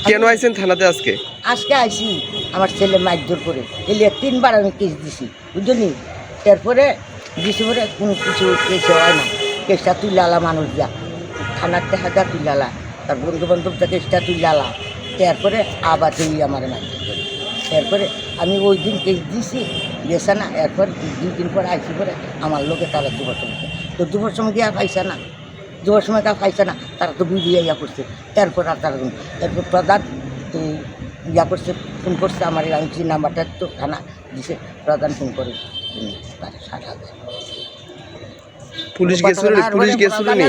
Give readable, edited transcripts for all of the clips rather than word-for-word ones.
কেন আইছেন থানাতে আজকে? আজকে আইসি আমার ছেলে মারধর করে এলে 3 বার আমি কেস দিছি বুঝলি। এরপরে দিছি পরে কোনো কিছু কেস হয় না, কেসটা তুলালা মানুষ যা থানার টাকা তুলালা, তার বন্ধু বান্ধব কেসটা তুলালা। এরপরে আবার তুই আমার মারধর করে। এরপরে আমি ওই দিন কেস দিছি গেছে না। এরপর 2 দিন পরে আইসি পরে আমার লোকে তারা 2 বছর তো 2 বছর গিয়ে পাইছে না, 2 বছর তা পাইছে না, তারা তো বিয়ে ইয়া করছে। এরপর আর তারা এরপর প্রধান ইয়া করছে, ফোন করছে আমার আংটি নাম্বারটা তো থানা দিছে, প্রধান ফোন করে তারা 60,000 পুলিশ গেছিল নি? পুলিশ গেছিল নি?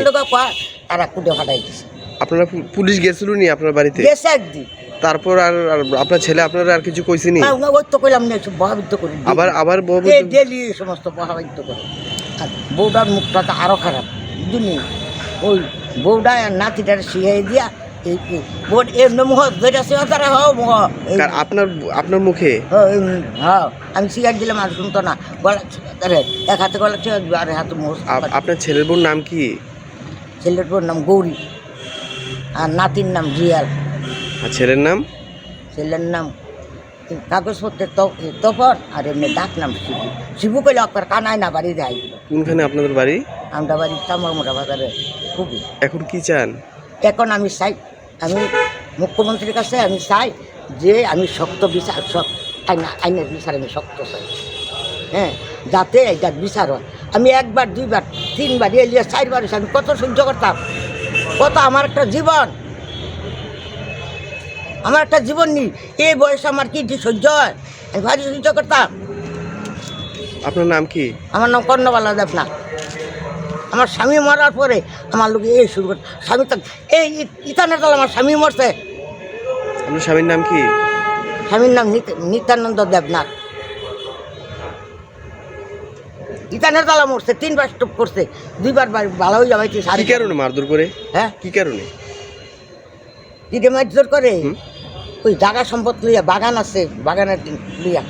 তারা কুটে ফাটাই দিছে। আপনারা পুলিশ গেছিল নি আপনার বাড়িতে? গেছে একদিন। তারপর আর আপনার ছেলে আপনারা আর কিছু কইছেনি? ওই তো কইলাম না, প্রভাবিত করে আবার ডেলি এই সমস্ত প্রভাবিত করে। আর বউটার মুখটা তো আরো খারাপ বুঝলি। ওই বউটা নাতিটার শিখাই দিয়া বোর্ড এর মুখ ধরে আছে তারা মুখ আপনার মুখে। হ্যাঁ আমি সিগারেট দিলাম আর শুনতো না, গলা এক হাতে গলা আর হাতে মুখ। আপনার ছেলের বোন নাম কি? ছেলের বোন নাম গৌরী আর নাতির নাম রিয়াল। আর ছেলের নাম? ছেলের নাম কাগজপত্রের তপন আর এমনি ডাক নাম শিবু। শিবু কইলে আপনার কানায় না বাড়ি দেয়। কোনখানে আপনাদের বাড়ি? আমরা বাড়ি চামড়া বাজারে খুবই। এখন কি চান? এখন আমি চাই, আমি মুখ্যমন্ত্রীর কাছে আমি চাই যে আমি শক্ত বিচার, আইনের বিচার আমি শক্ত চাই। হ্যাঁ, যাতে এটা বিচার হয়। আমি 1 বার 2 বার 3 বার 4 বার আমি কত সহ্য করতাম, কত আমার একটা জীবন, আমার একটা জীবন নেই। এই বয়সে আমার কি সহ্য হয়? আমি ভারী সহ্য করতাম। আপনার নাম কি? আমার নাম কর্ণবালা দেবনাথ। আমার স্বামী মরার পরে আমার লোক এই শুরু করতে, স্বামী তো এই ইতানের দল আমার স্বামী মরছে। আপনার স্বামীর নাম কি? স্বামীর নাম নিত্যানন্দ দেবনাথ। ইতানের দলা মরছে, 3 বার স্টপ করছে, 2 বার ভালো হয়ে যাবে। কি কারণে মারধর করে? হ্যাঁ, কি কারণে? কিরে মারধর করে? ওই জায়গা সম্পদ লইয়া, বাগান আছে, বাগানের লইয়া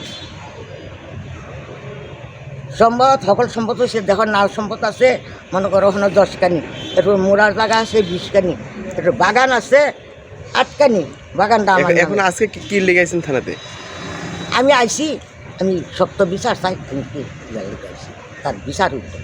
সম্পদ, সকল সম্পদ হয়েছে। দেখো নাল সম্পদ আছে মনে করো ওখানে 10 কানি, এরপর মোড়ার জায়গা আছে 20 কানি, এরপর বাগান আছে 8 কানি। বাগানটা আমার। এখন আজকে কি লেগেছেন থানাতে? আমি আইছি, আমি শক্ত বিচার চাই, আমি কি আইছি তার বিচার উঠতে।